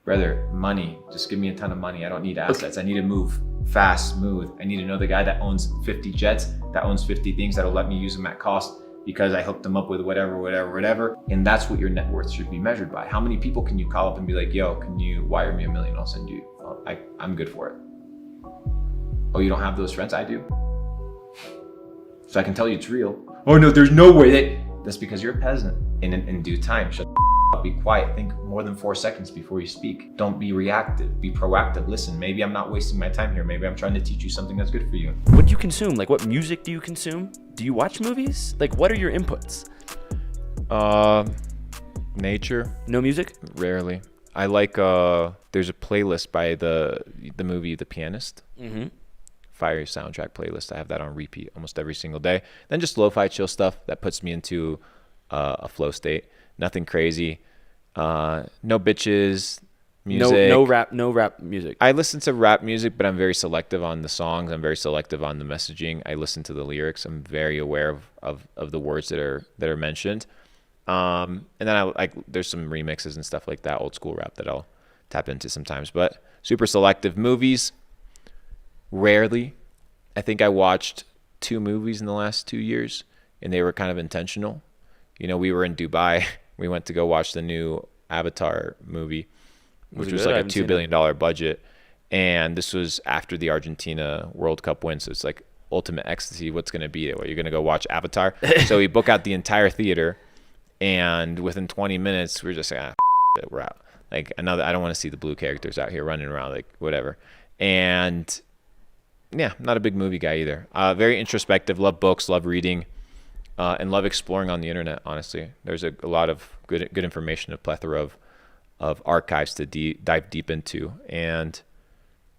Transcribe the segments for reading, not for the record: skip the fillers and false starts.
Brother, money, just give me a ton of money. I don't need assets. I need to move fast, smooth. I need to know the guy that owns 50 jets, that owns 50 things that'll let me use them at cost because I hooked them up with whatever. And that's what your net worth should be measured by. How many people can you call up and be like, yo, can you wire me $1 million? I'll send you, I'm good for it. Oh, you don't have those friends? I do. So I can tell you it's real. Oh no, there's no way. That's because you're a peasant. In due time, shut the up, be quiet. Think more than 4 seconds before you speak. Don't be reactive, be proactive. Listen, maybe I'm not wasting my time here. Maybe I'm trying to teach you something that's good for you. What do you consume? Like, what music do you consume? Do you watch movies? Like, what are your inputs? Nature. No music? Rarely. I like, there's a playlist by the movie The Pianist. Mm-hmm. Fire soundtrack playlist. I have that on repeat almost every single day. Then just lo-fi chill stuff that puts me into a flow state. Nothing crazy. No bitches music. No rap music. I listen to rap music, but I'm very selective on the songs. I'm very selective on the messaging. I listen to the lyrics. I'm very aware of the words that are mentioned. And then there's some remixes and stuff like that, old school rap that I'll tap into sometimes. But super selective. Movies, rarely. I think I watched 2 movies in the last 2 years, and they were kind of intentional. You know, we were in Dubai. We went to go watch the new Avatar movie, which was like a $2 billion budget. And this was after the Argentina World Cup win. So it's like ultimate ecstasy. What's going to be it? Well, you're going to go watch Avatar. So we book out the entire theater. And within 20 minutes, we're just like, we're out. Like, I don't want to see the blue characters out here running around, like whatever. And yeah, not a big movie guy either. Very introspective, love books, love reading. And love exploring on the internet, honestly. There's a lot of good information, a plethora of archives to dive deep into. And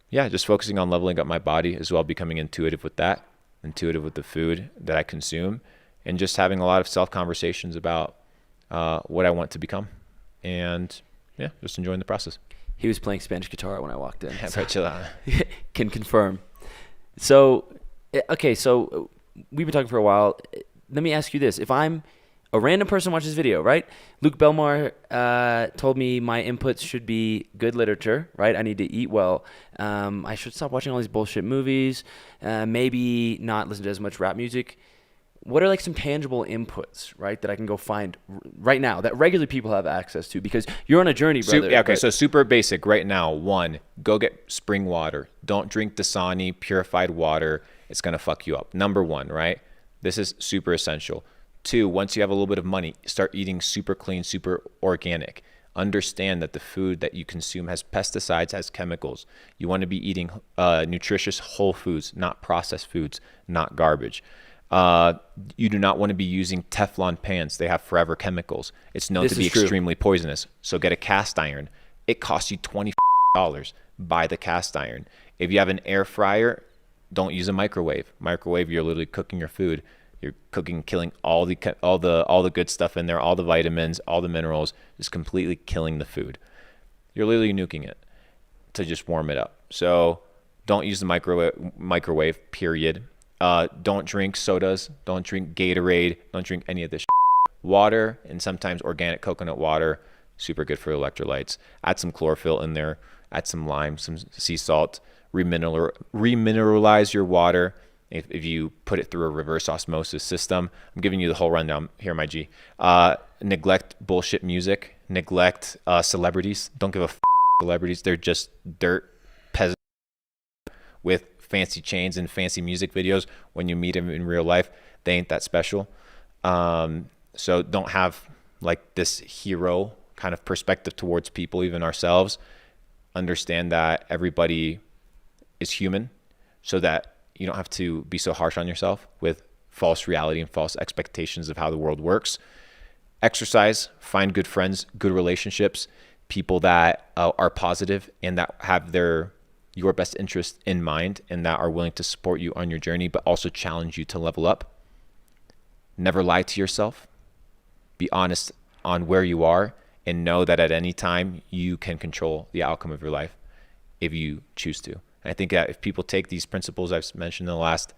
yeah, just focusing on leveling up my body as well, becoming intuitive with that, intuitive with the food that I consume, and just having a lot of self-conversations about what I want to become. And yeah, just enjoying the process. He was playing Spanish guitar when I walked in. So chill out. Can confirm. So, okay, so we've been talking for a while. Let me ask you this. If I'm a random person watches this video, right? Luke Belmar told me my inputs should be good literature, right? I need to eat well. I should stop watching all these bullshit movies. Maybe not listen to as much rap music. What are like some tangible inputs, right, that I can go find right now that regular people have access to? Because you're on a journey, brother. So super basic right now. 1, go get spring water. Don't drink Dasani purified water. It's going to fuck you up. Number 1, right? This is super essential. 2, once you have a little bit of money, start eating super clean, super organic. Understand that the food that you consume has pesticides, has chemicals. You want to be eating nutritious whole foods, not processed foods, not garbage. You do not want to be using Teflon pans. They have forever chemicals. It's known to be extremely poisonous. So get a cast iron. It costs you $20. Buy the cast iron. If you have an air fryer, don't use a microwave. Microwave, you're literally cooking your food. You're cooking, killing all the good stuff in there, all the vitamins, all the minerals, just completely killing the food. You're literally nuking it to just warm it up. So don't use the microwave, period. Don't drink sodas. Don't drink Gatorade. Don't drink any of this shit. Water, and sometimes organic coconut water, super good for electrolytes. Add some chlorophyll in there. Add some lime, some sea salt. Remineralize your water if you put it through a reverse osmosis system. I'm giving you the whole rundown here, my G. Neglect bullshit music. Neglect celebrities. Don't give a celebrities. They're just dirt peasants with fancy chains and fancy music videos. When you meet them in real life, they ain't that special. So don't have like this hero kind of perspective towards people, even ourselves. Understand that everybody is human, so that you don't have to be so harsh on yourself with false reality and false expectations of how the world works. Exercise, find good friends, good relationships, people that are positive and that have your best interest in mind and that are willing to support you on your journey, but also challenge you to level up. Never lie to yourself. Be honest on where you are, and know that at any time you can control the outcome of your life if you choose to. And I think that if people take these principles I've mentioned in the last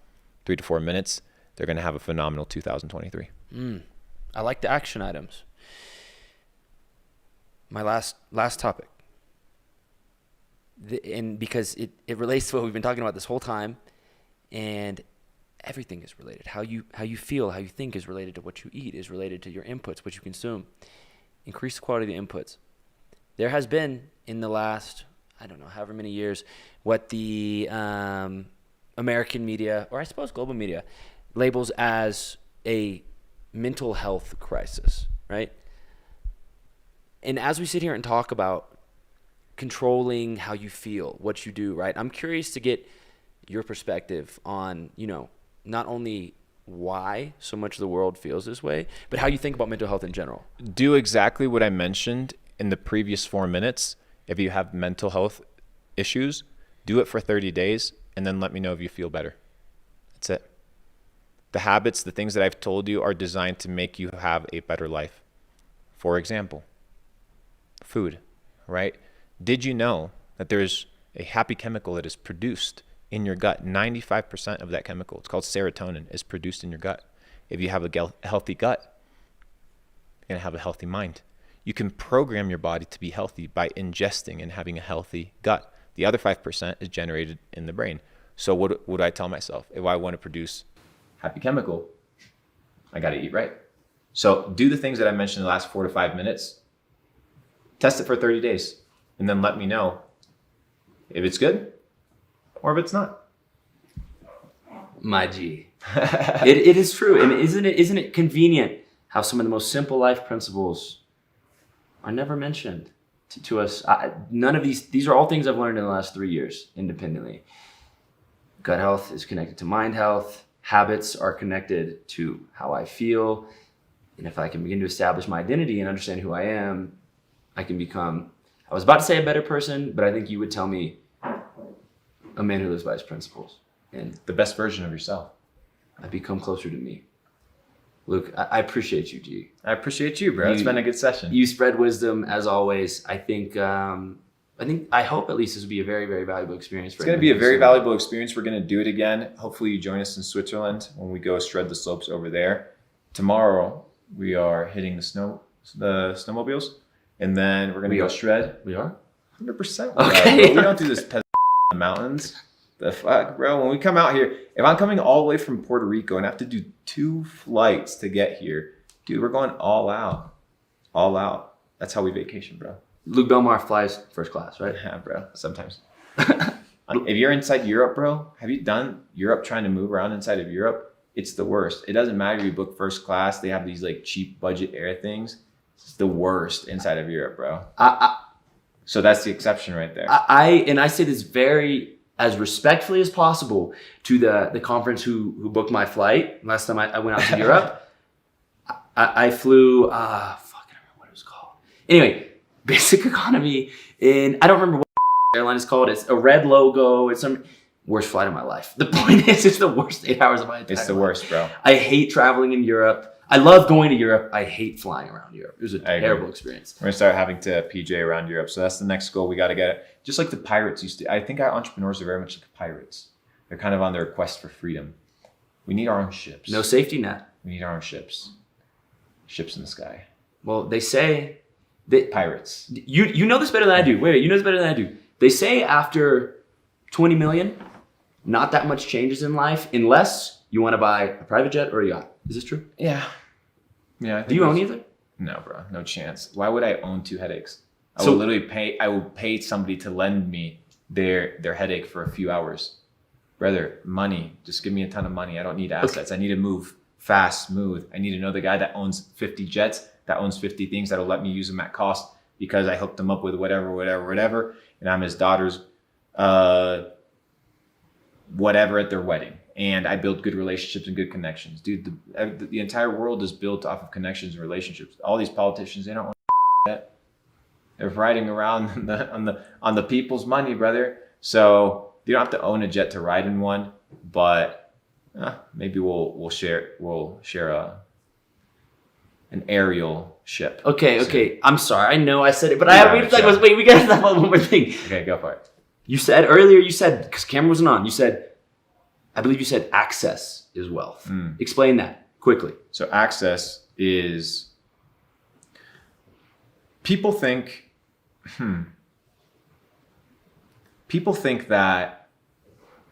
3 to 4 minutes, they're going to have a phenomenal 2023. I like the action items. My last topic. And because it relates to what we've been talking about this whole time, and everything is related. How you feel, how you think is related to what you eat, is related to your inputs, what you consume. Increase the quality of the inputs. There has been, in the last, I don't know, however many years, what the American media, or I suppose global media, labels as a mental health crisis, right? And as we sit here and talk about controlling how you feel, what you do, right? I'm curious to get your perspective on, not only why so much of the world feels this way, but how you think about mental health in general. Do exactly what I mentioned in the previous 4 minutes. If you have mental health issues, do it for 30 days and then let me know if you feel better. That's it. The habits, the things that I've told you are designed to make you have a better life. For example, food, right? Did you know that there's a happy chemical that is produced in your gut? 95% of that chemical, it's called serotonin, is produced in your gut. If you have a healthy gut, you're going to have a healthy mind. You can program your body to be healthy by ingesting and having a healthy gut. The other 5% is generated in the brain. So what would I tell myself? If I want to produce happy chemical, I got to eat right. So do the things that I mentioned in the last 4 to 5 minutes. Test it for 30 days. And then let me know if it's good or if it's not. My G. It is true. And isn't it convenient how some of the most simple life principles are never mentioned to us? None of these are all things I've learned in the last 3 years independently. Gut health is connected to mind health. Habits are connected to how I feel. And if I can begin to establish my identity and understand who I am, I can become, I was about to say a better person, but I think you would tell me a man who lives by his principles. And the best version of yourself. I become closer to me. Luke, I appreciate you, G. I appreciate you, bro. It's been a good session. You spread wisdom as always. I hope at least this will be a very, very valuable experience for you. It's going to be a very valuable experience. We're going to do it again. Hopefully you join us in Switzerland when we go shred the slopes over there. Tomorrow we are hitting the snowmobiles. And then we're going to go shred. We are? 100%. Okay. We don't do this in the mountains. The fuck, bro? When we come out here, if I'm coming all the way from Puerto Rico and I have to do 2 flights to get here, dude, we're going all out. All out. That's how we vacation, bro. Luke Belmar flies first class, right? Yeah, bro. Sometimes. If you're inside Europe, bro, have you done Europe trying to move around inside of Europe? It's the worst. It doesn't matter if you book first class. They have these like cheap budget air things. It's the worst inside of Europe, bro. So that's the exception right there. I say this very as respectfully as possible to the conference who booked my flight. Last time I went out to Europe, I flew, I don't remember what it was called. Anyway, basic economy I don't remember what airline is called. It's a red logo. It's some worst flight of my life. The point is, it's the worst 8 hours of my entire life. It's the worst, bro. I hate traveling in Europe. I love going to Europe. I hate flying around Europe. It was a terrible experience. We're going to start having to PJ around Europe. So that's the next goal. We got to get it. Just like the pirates used to. I think our entrepreneurs are very much like pirates. They're kind of on their quest for freedom. We need our own ships. No safety net. We need our own ships. Ships in the sky. Well, they say that pirates. You know this better than I do. Wait, you know this better than I do. They say after 20 million, not that much changes in life unless you want to buy a private jet or a yacht. Is this true? Yeah. Do you own either? No, bro. No chance. Why would I own 2 headaches? I would pay somebody to lend me their headache for a few hours. Brother, money. Just give me a ton of money. I don't need assets. Okay. I need to move fast, smooth. I need to know the guy that owns 50 jets, that owns 50 things that'll let me use them at cost because I hooked him up with whatever. And I'm his daughter's whatever at their wedding. And I build good relationships and good connections. Dude, the entire world is built off of connections and relationships. All these politicians, they don't want that. They're riding around on the people's money, brother. So you don't have to own a jet to ride in one, but maybe we'll share an aerial ship. Okay. I'm sorry. I know I said it, but we gotta talk about one more thing. Okay, go for it. You said earlier, because camera wasn't on, I believe you said access is wealth. Explain that quickly. So access is, people think, people think that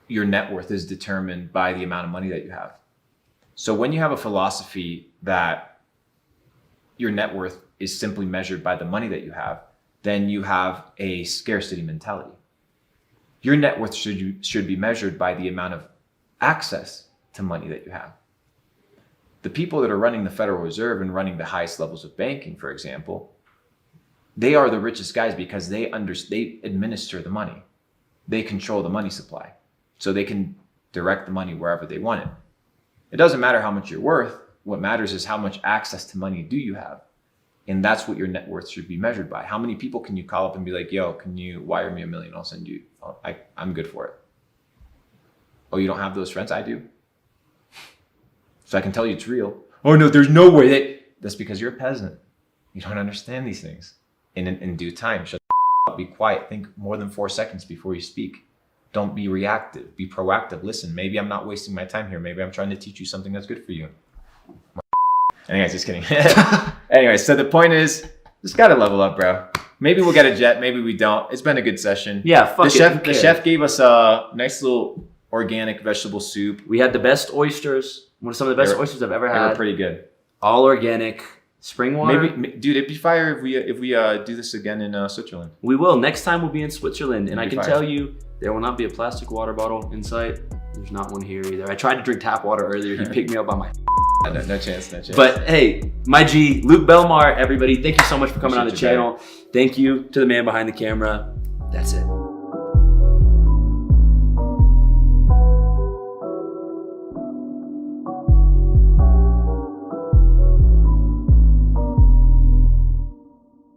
your net worth is determined by the amount of money that you have. So when you have a philosophy that your net worth is simply measured by the money that you have, then you have a scarcity mentality. Your net worth should be measured by the amount of access to money that you have. The people that are running the Federal Reserve and running the highest levels of banking, for example, they are the richest guys because they administer the money. They control the money supply. So they can direct the money wherever they want it. It doesn't matter how much you're worth. What matters is how much access to money do you have. And that's what your net worth should be measured by. How many people can you call up and be like, yo, can you wire me $1 million? I'll send you. I'm good for it. Oh, you don't have those friends? I do. So I can tell you it's real. Oh no, there's no way. That's because you're a peasant. You don't understand these things. In due time, shut the up, be quiet. Think more than 4 seconds before you speak. Don't be reactive. Be proactive. Listen, maybe I'm not wasting my time here. Maybe I'm trying to teach you something that's good for you. Anyways, just kidding. Anyway, so the point is, just gotta level up, bro. Maybe we'll get a jet. Maybe we don't. It's been a good session. Yeah, fuck it. The chef gave us a nice little organic vegetable soup. We had the best oysters. Some of the best oysters I've ever had. They were pretty good. All organic. Spring water. Maybe, dude, it'd be fire if we do this again in Switzerland. We will. Next time we'll be in Switzerland, and I can fire. tell you there will not be a plastic water bottle in sight. There's not one here either. I tried to drink tap water earlier. He picked me up on my. No chance. But hey, my G, Luke Belmar, everybody, thank you so much for coming on the channel. Thank you to the man behind the camera. That's it.